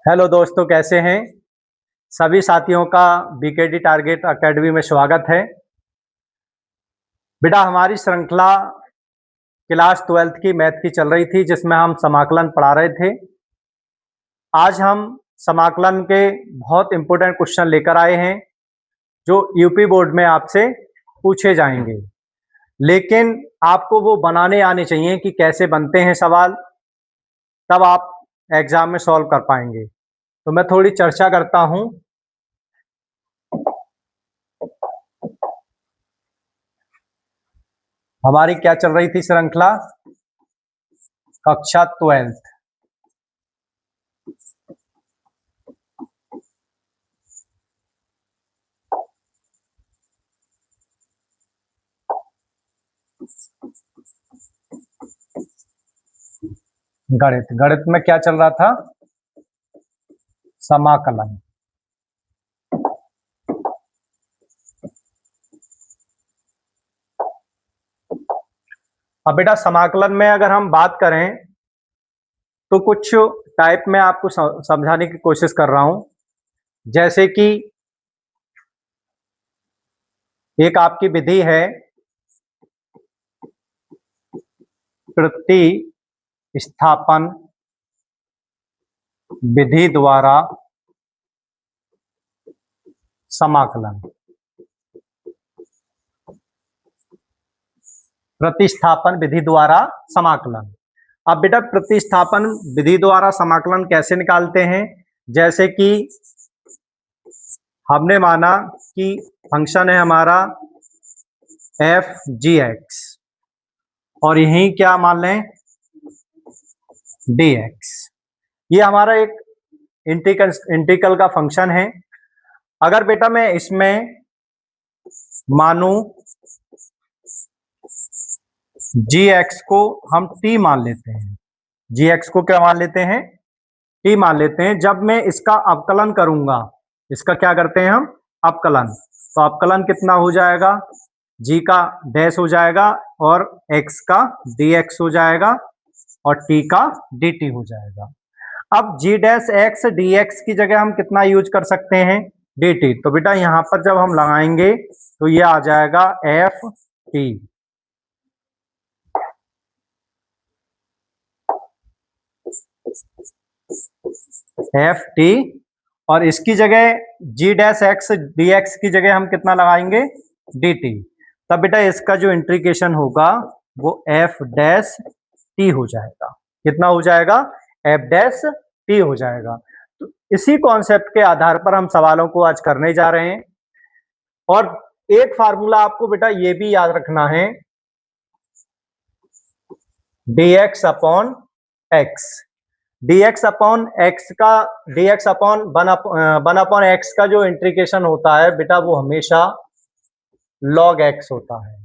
Hello दोस्तों, कैसे हैं सभी साथियों का बीकेडी टारगेट एकेडमी में स्वागत है। बेटा, हमारी श्रृंखला क्लास 12th की मैथ की चल रही थी, जिसमें हम समाकलन पढ़ा रहे थे। आज हम समाकलन के बहुत इंपॉर्टेंट क्वेश्चन लेकर आए हैं जो यूपी बोर्ड में आपसे पूछे जाएंगे, लेकिन आपको वो बनाने आने चाहिए कि कैसे बनते हैं सवाल, तब आप एग्जाम में सॉल्व कर पाएंगे। तो मैं थोड़ी चर्चा करता हूं। हमारी क्या चल रही थी श्रृंखला? कक्षा 12th। गणित में क्या चल रहा था? समाकलन। अब बेटा, समाकलन में अगर हम बात करें तो कुछ टाइप में आपको समझाने की कोशिश कर रहा हूं। जैसे कि एक आपकी विधि है प्रतिस्थापन विधि द्वारा समाकलन। प्रतिस्थापन विधि द्वारा समाकलन। अब बेटा, प्रतिस्थापन विधि द्वारा समाकलन कैसे निकालते हैं? जैसे कि हमने माना कि फंक्शन है हमारा एफ जी एक्स, और यही क्या मान लें, डी एक्स। ये हमारा एक इंटीग्रल का फंक्शन है। अगर बेटा मैं इसमें मानू जी एक्स को हम टी मान लेते हैं, जी एक्स को क्या मान लेते हैं, टी मान लेते हैं। जब मैं इसका अवकलन करूंगा, इसका क्या करते हैं हम, अवकलन, तो अवकलन कितना हो जाएगा, जी का डैश हो जाएगा और एक्स का डी एक्स हो जाएगा और टी का डी टी हो जाएगा। अब जी डैश एक्स डी एक्स की जगह हम कितना यूज कर सकते हैं, डी टी। तो बेटा यहां पर जब हम लगाएंगे तो ये आ जाएगा एफ टी। एफ टी, और इसकी जगह जी डैश एक्स डी एक्स की जगह हम कितना लगाएंगे, डी टी। तब बेटा इसका जो इंटीग्रेशन होगा वो एफ डैश टी हो जाएगा। कितना हो जाएगा, एफ डैश टी हो जाएगा। तो इसी कॉन्सेप्ट के आधार पर हम सवालों को आज करने जा रहे हैं। और एक फार्मूला आपको बेटा ये भी याद रखना है, D x upon x. dx upon x का, dx upon one upon x का जो इंटीग्रेशन होता है बेटा वो हमेशा log x होता है।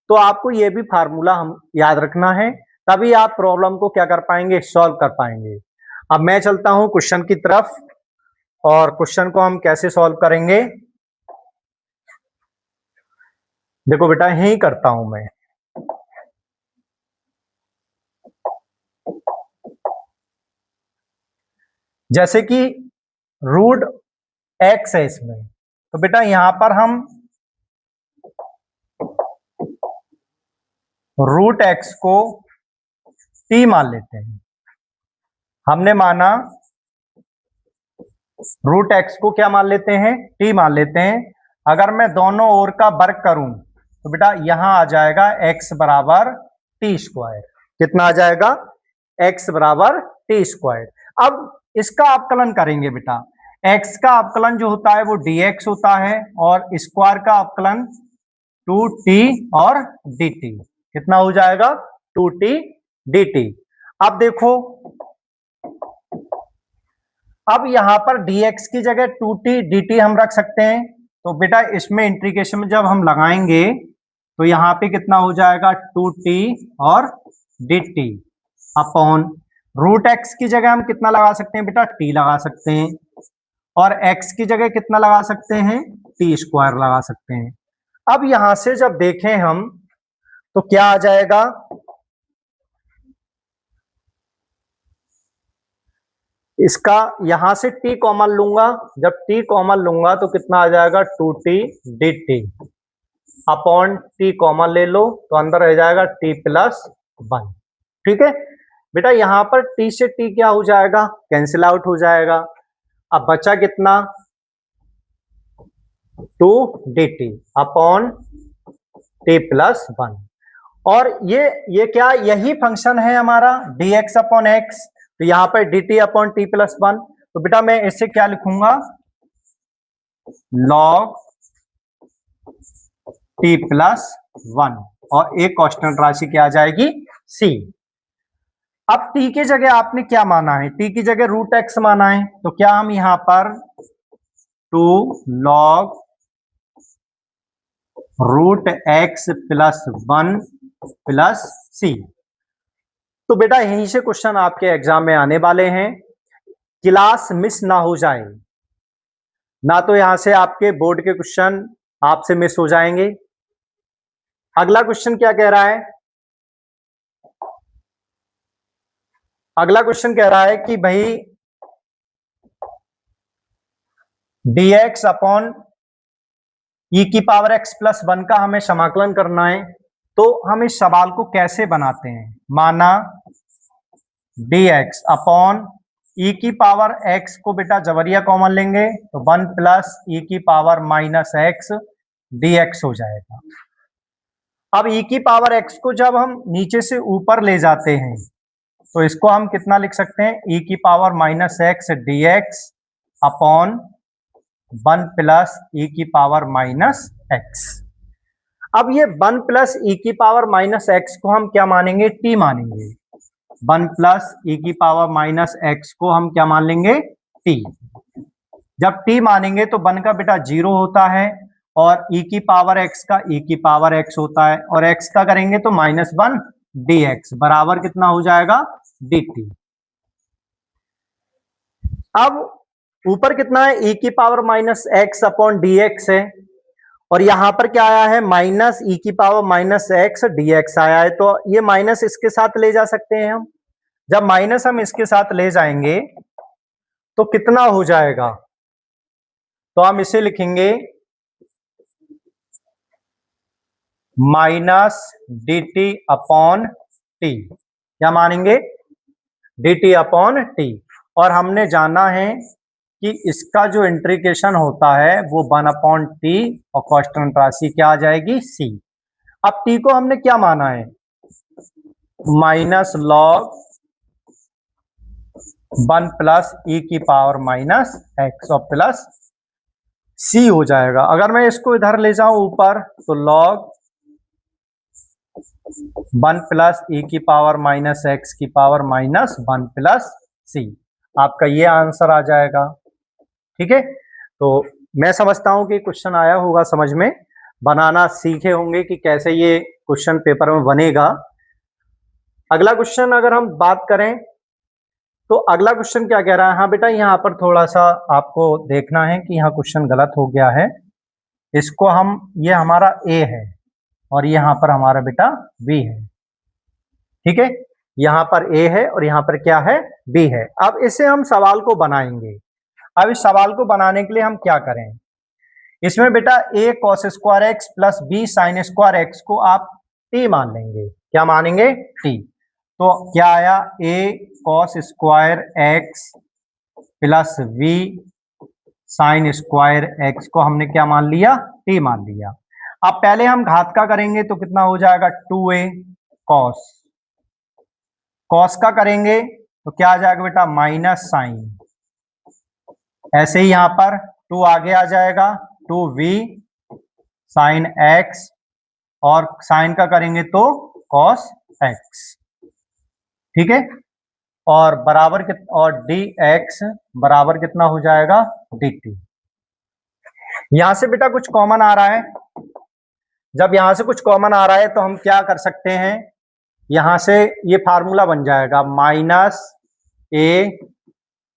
तो आपको ये भी फार्मूला हम याद रखना है, तभी आप प्रॉब्लम को क्या कर पाएंगे, सॉल्व कर पाएंगे। अब मैं चलता हूं क्वेश्चन की तरफ, और क्वेश्चन को हम कैसे सॉल्व करेंगे देखो बेटा, यही करता हूं मैं। जैसे कि रूट एक्स है इसमें, तो बेटा यहां पर हम रूट एक्स को टी मान लेते हैं। हमने माना रूट एक्स को क्या मान लेते हैं, टी मान लेते हैं। अगर मैं दोनों ओर का वर्ग करूं तो बेटा यहां आ जाएगा एक्स बराबर टी स्क्वायर। कितना आ जाएगा, एक्स बराबर टी स्क्वायर। अब इसका अवकलन करेंगे बेटा, एक्स का अवकलन जो होता है वो डी एक्स होता है, और स्क्वायर का अवकलन टू टी और डी टी। कितना हो जाएगा, टू टी डी टी। अब देखो, अब यहां पर dx की जगह 2t dt हम रख सकते हैं। तो बेटा इसमें इंटीग्रेशन में जब हम लगाएंगे तो यहां पे कितना हो जाएगा, 2t और dt अपॉन रूट एक्स की जगह हम कितना लगा सकते हैं बेटा, t लगा सकते हैं, और x की जगह कितना लगा सकते हैं, t स्क्वायर लगा सकते हैं। अब यहां से जब देखें हम तो क्या आ जाएगा, इसका यहां से t कॉमन लूंगा, जब t कॉमन लूंगा तो कितना आ जाएगा 2t dt upon t common ले लो तो अंदर रह जाएगा t प्लस 1। ठीक है बेटा, यहां पर t से t क्या हो जाएगा, कैंसिल आउट हो जाएगा। अब बचा कितना 2 dt अपॉन t प्लस 1। और ये क्या, यही फंक्शन है हमारा dx अपॉन एक्स, तो यहां पर dt अपॉन t प्लस 1। तो बेटा मैं इससे क्या लिखूंगा, log t प्लस 1 और एक कांस्टेंट राशि क्या आ जाएगी c। अब t की जगह आपने क्या माना है, t की जगह रूट x माना है, तो क्या हम यहां पर 2 log root x plus 1 plus c। तो बेटा यहीं से क्वेश्चन आपके एग्जाम में आने वाले हैं, क्लास मिस ना हो जाए, ना तो यहां से आपके बोर्ड के क्वेश्चन आपसे मिस हो जाएंगे। अगला क्वेश्चन क्या कह रहा है, अगला क्वेश्चन कह रहा है कि भाई dx अपॉन e की पावर x प्लस 1 का हमें समाकलन करना है। तो हम इस सवाल को कैसे बनाते हैं, माना dx अपॉन e की पावर x को बेटा जबरिया कॉमन लेंगे तो 1 प्लस e की पावर माइनस x dx हो जाएगा। अब e की पावर x को जब हम नीचे से ऊपर ले जाते हैं तो इसको हम कितना लिख सकते हैं, e की power minus x dx upon 1 plus e की पावर माइनस x। अब ये 1 प्लस e की पावर माइनस x को हम क्या मानेंगे, t मानेंगे। 1 प्लस e की पावर माइनस x को हम क्या मान लेंगे, t। जब t मानेंगे तो 1 का बेटा 0 होता है और e की पावर x का e की पावर x होता है, और x का करेंगे तो -1 dx बराबर कितना हो जाएगा dt। अब ऊपर कितना है, e की power minus x upon dx है, और यहां पर क्या आया है माइनस e की पावर माइनस x dx आया है, तो ये माइनस इसके साथ ले जा सकते हैं हम। जब माइनस हम इसके साथ ले जाएंगे तो कितना हो जाएगा, तो हम इसे लिखेंगे माइनस dt अपॉन t, क्या मानेंगे dt अपॉन t। और हमने जाना है कि इसका जो इंटीग्रेशन होता है वो 1 अपॉन टी और कांस्टेंट राशि क्या आ जाएगी c। अब t को हमने क्या माना है, माइनस लॉग 1 प्लस e की पावर माइनस x और प्लस c हो जाएगा। अगर मैं इसको इधर ले जाऊं ऊपर तो लॉग 1 प्लस e की पावर माइनस x की पावर माइनस 1 प्लस c, आपका ये आंसर आ जाएगा। ठीक है, तो मैं समझता हूं कि क्वेश्चन आया होगा समझ में, बनाना सीखे होंगे कि कैसे ये क्वेश्चन पेपर में बनेगा। अगला क्वेश्चन अगर हम बात करें तो अगला क्वेश्चन क्या कह रहा है, हाँ बेटा यहाँ पर थोड़ा सा आपको देखना है कि यहाँ क्वेश्चन गलत हो गया है। इसको हम, ये हमारा a है और यहाँ पर हमारा बेटा b है। ठीक है, यहाँ पर a है और यहाँ पर क्या है b है। अब इसे हम सवाल को बनाएंगे। अब इस सवाल को बनाने के लिए हम क्या करें, इसमें बेटा a cos square x plus b sine square x को आप t मान लेंगे, क्या मानेंगे t। तो क्या आया, a cos square x plus v sine square x को हमने क्या मान लिया, t मान लिया। अब पहले हम घात का करेंगे तो कितना हो जाएगा 2a cos, cos का करेंगे तो क्या आ जाएगा बेटा माइनस साइन, ऐसे ही यहां पर 2 आगे आ जाएगा 2v साइन x, और साइन का करेंगे तो cos x। ठीक है, और बराबर और dx बराबर कितना हो जाएगा dt। यहां से बेटा कुछ कॉमन आ रहा है, जब यहां से कुछ कॉमन आ रहा है तो हम क्या कर सकते हैं, यहां से ये फार्मूला बन जाएगा माइनस a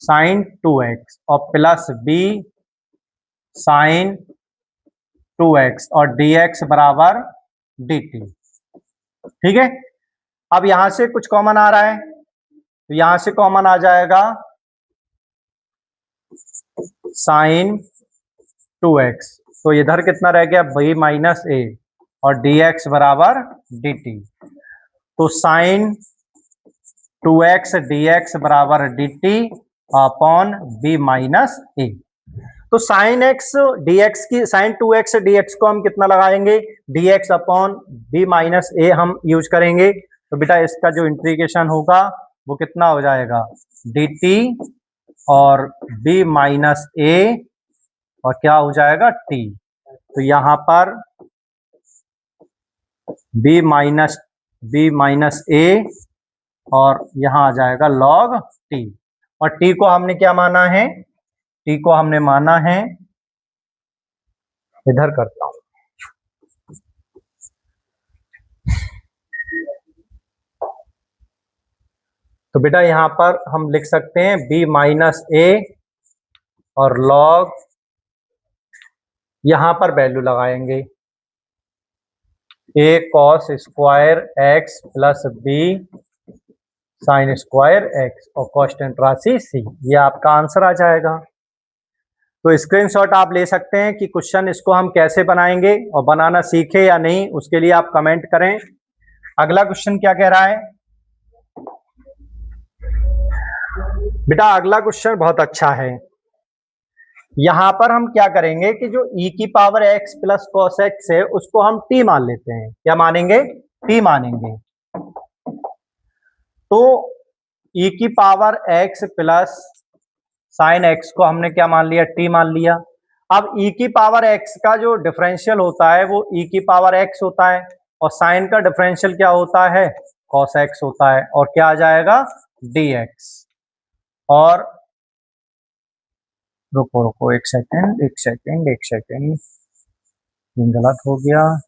साइन 2x और प्लस b साइन 2x और dx बराबर dt। ठीक है, अब यहां से कुछ कॉमन आ रहा है तो यहां से कॉमन आ जाएगा साइन 2x, तो इधर कितना रह गया b माइनस ए और dx बराबर dt। तो साइन 2x dx बराबर dt अपॉन b माइनस ए। तो साइन एक्स dx की साइन 2x dx को हम कितना लगाएंगे, dx अपॉन b माइनस ए हम यूज करेंगे। तो बेटा इसका जो इंटीग्रेशन होगा वो कितना हो जाएगा, dt और b माइनस ए और क्या हो जाएगा t। तो यहाँ पर b माइनस ए और यहाँ आ जाएगा log t। और t को हमने क्या माना है, t को हमने माना है, इधर करता हूं, तो बेटा यहां पर हम लिख सकते हैं b माइनस ए और log, यहां पर वैल्यू लगाएंगे a cos square x plus b sine square x और कांस्टेंट राशि c, ये आपका आंसर आ जाएगा। तो स्क्रीनशॉट आप ले सकते हैं कि क्वेश्चन इसको हम कैसे बनाएंगे और बनाना सीखे या नहीं, उसके लिए आप कमेंट करें। अगला क्वेश्चन क्या कह रहा है बेटा, अगला क्वेश्चन बहुत अच्छा है। यहां पर हम क्या करेंगे कि जो e की power x plus cos x है उसको हम t मान लेते हैं। क्या मानेंगे, t मानेंगे। तो e की power x plus sign x को हमने क्या मान लिया, t मान लिया। अब e की पावर x का जो डिफरेंशियल होता है वो e की पावर x होता है और साइन का डिफरेंशियल क्या होता है, cos x होता है। और क्या आ जाएगा, dx। और रुको एक सेकेंड, गलत हो गया,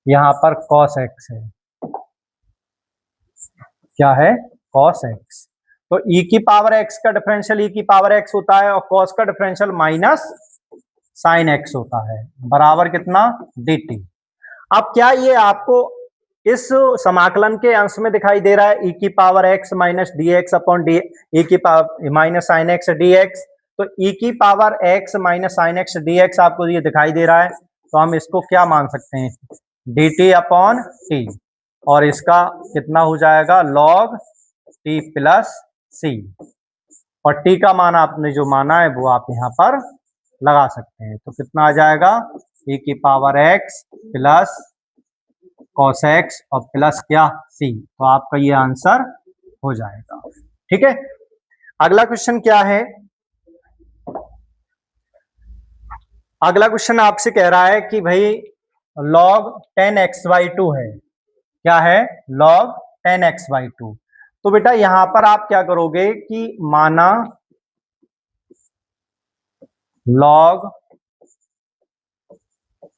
यहां पर cos x है, क्या है, cos x। तो e की पावर x का डिफरेंशियल e की पावर x होता है और cos का डिफरेंशियल माइनस साइन x होता है, बराबर कितना, dt। अब क्या ये आपको इस समाकलन के अंश में दिखाई दे रहा है, e की power x minus D x upon D, e की power minus sine x D x. तो e की power x minus sine x D x आपको ये दिखाई दे रहा है, तो हम इसको क्या मान सकते हैं, dt अपॉन t, और इसका कितना हो जाएगा, log t प्लस c। और t का मान आपने जो माना है वो आप यहाँ पर लगा सकते हैं। तो कितना आ जाएगा, e की power x plus cos x और प्लस क्या, c। तो आपका ये आंसर हो जाएगा। ठीक है, अगला क्वेश्चन क्या है, अगला क्वेश्चन आपसे कह रहा है कि भाई log 10x/2 है। क्या है, log 10x/2। तो बेटा यहां पर आप क्या करोगे कि माना log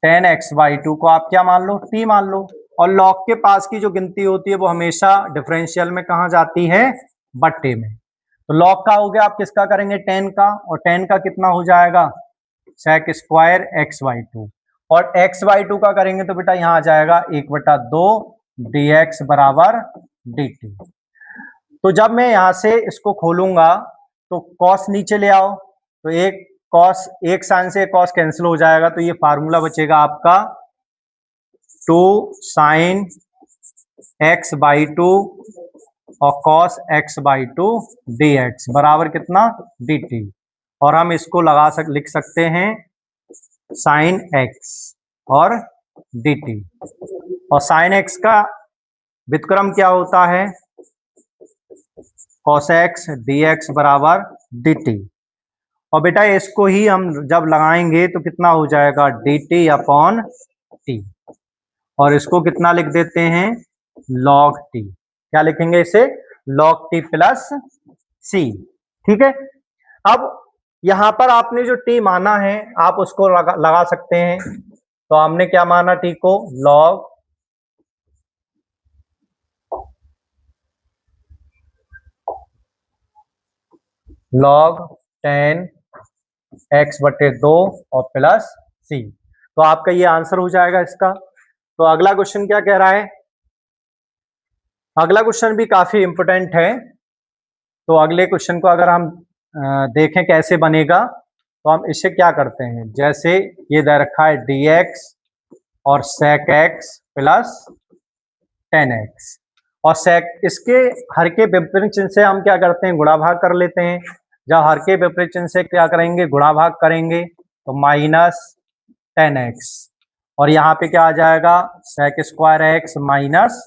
10x/2 को आप क्या मान लो, t मान लो। और log के पास की जो गिनती होती है वो हमेशा डिफरेंशियल में कहा जाती है, बट्टे में। तो log का हो गया, आप किसका करेंगे, 10 का, और 10 का कितना हो जाएगा, sec स्क्वायर x/2। और x/2 का करेंगे तो बेटा यहाँ आ जाएगा 1/2 dx बराबर dt। तो जब मैं यहां से इसको खोलूंगा तो cos नीचे ले आओ, तो एक cos, एक साइन से cos कैंसिल हो जाएगा, तो ये फार्मूला बचेगा आपका 2 साइन x/2 और cos x/2 dx बराबर कितना, dt। और हम इसको लिख सकते हैं साइन x और dt। और साइन x का व्युत्क्रम क्या होता है, cos x dx बराबर dt। और बेटा इसको ही हम जब लगाएंगे तो कितना हो जाएगा, dt अपॉन t। और इसको कितना लिख देते हैं, log t। क्या लिखेंगे इसे, log t प्लस c। ठीक है, अब यहां पर आपने जो t माना है आप उसको लगा सकते हैं। तो हमने क्या माना t को, log 10x/2 और प्लस c। तो आपका ये आंसर हो जाएगा इसका। तो अगला क्वेश्चन क्या कह रहा है, अगला क्वेश्चन भी काफी इंपोर्टेंट है। तो अगले क्वेश्चन को अगर हम देखें कैसे बनेगा, तो हम इससे क्या करते हैं, जैसे ये दे रखा है dx और sec x plus ten x, और sec इसके हर के विपरीत चिन्ह से हम क्या करते हैं, गुणा भाग कर लेते हैं। जब हर के विपरीत चिन्ह से क्या करेंगे, गुणा भाग करेंगे, तो माइनस टेन एक्स, और यहाँ पे क्या आ जाएगा, sec square x minus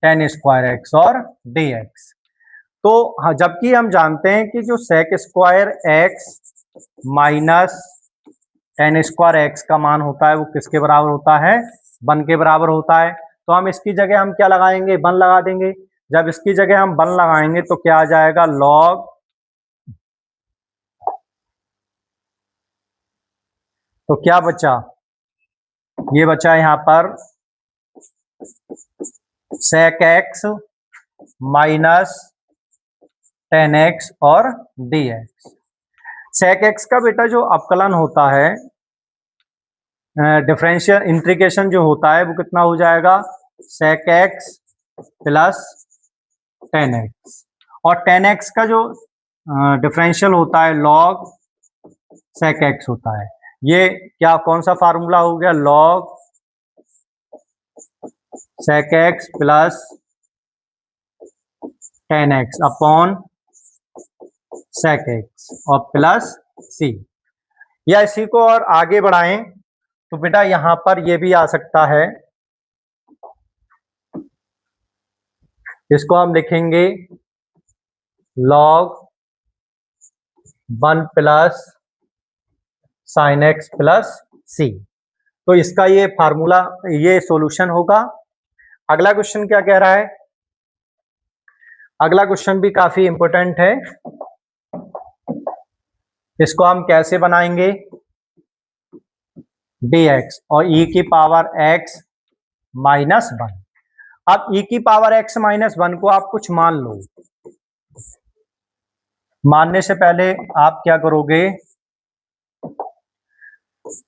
ten square x और dx। तो जबकि हम जानते हैं कि जो sec square x minus ten square x का मान होता है वो किसके बराबर होता है, 1 के बराबर होता है। तो हम इसकी जगह हम क्या लगाएंगे, 1 लगा देंगे। जब इसकी जगह हम 1 लगाएंगे तो क्या आ जाएगा, लॉग, तो क्या बचा, ये बचा यहाँ पर sec x minus ten x और dx। sec x का बेटा जो अवकलन होता है, डिफरेंशियल इंटीग्रेशन जो होता है वो कितना हो जाएगा, sec x plus ten x, और टेन एक्स का जो डिफरेंशियल होता है log sec x होता है। ये क्या कौन सा फार्मूला हो गया, log sec x plus ten x upon sec x और प्लस c। या इसी को और आगे बढ़ाएं तो बेटा यहां पर ये भी आ सकता है, इसको हम लिखेंगे log 1 plus sine x plus c. तो इसका ये फार्मूला, ये सॉल्यूशन होगा। अगला क्वेश्चन क्या कह रहा है, अगला क्वेश्चन भी काफी इंपॉर्टेंट है। इसको हम कैसे बनाएंगे, dx और e की पावर x माइनस 1। अब e की पावर x माइनस 1 को आप कुछ मान लो, मानने से पहले आप क्या करोगे,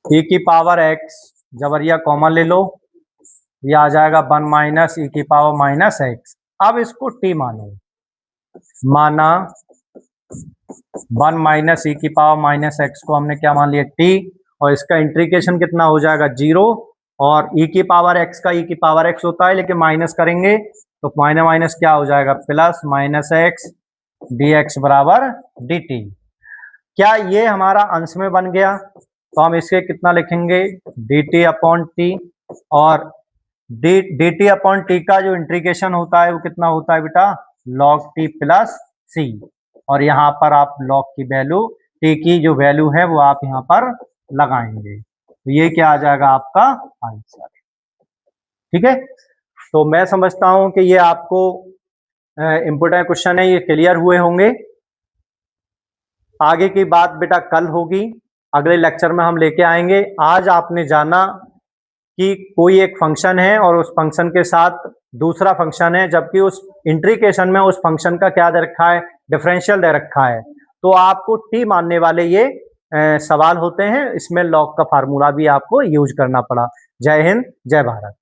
e की पावर x जबरिया कॉमन ले लो, ये आ जाएगा 1 माइनस e की पावर माइनस x। अब इसको t मानो, माना 1 माइनस e की पावर माइनस x को हमने क्या मान लिया, t, और इसका इंटीग्रेशन कितना हो जाएगा, 0, और e की पावर x का e की पावर x होता है, लेकिन माइनस करेंगे तो माइनस माइनस क्या हो जाएगा, प्लस माइनस x dx बराबर dt। क्या ये हमारा अंश में बन गया, तो हम इसके कितना लिखेंगे, dt अपॉन टी, और dt अपॉन टी का जो इंटीग्रेशन होता है वो कितना होता है बेटा, log t प्लस c, और यहाँ पर आप log की वैल्यू, t की जो वैल्यू है वो आप यहाँ पर लगाएंगे, तो ये क्या आ जाएगा आपका आंसर। ठीक है, तो मैं समझता हूं कि ये आपको इंपोर्टेंट क्वेश्चन है, ये क्लियर हुए होंगे। आगे की बात बेटा कल होगी, अगले लेक्चर में हम लेके आएंगे। आज आपने जाना कि कोई एक फंक्शन है और उस फंक्शन के साथ दूसरा फंक्शन है, जबकि उस इंटीग्रेशन में उस फंक्शन का क्या दे रखा है, डिफरेंशियल दे रखा है, तो आपको टी मानने वाले ये सवाल होते हैं, इसमें लॉग का फार्मूला भी आपको यूज करना पड़ा। जय हिंद, जय भारत।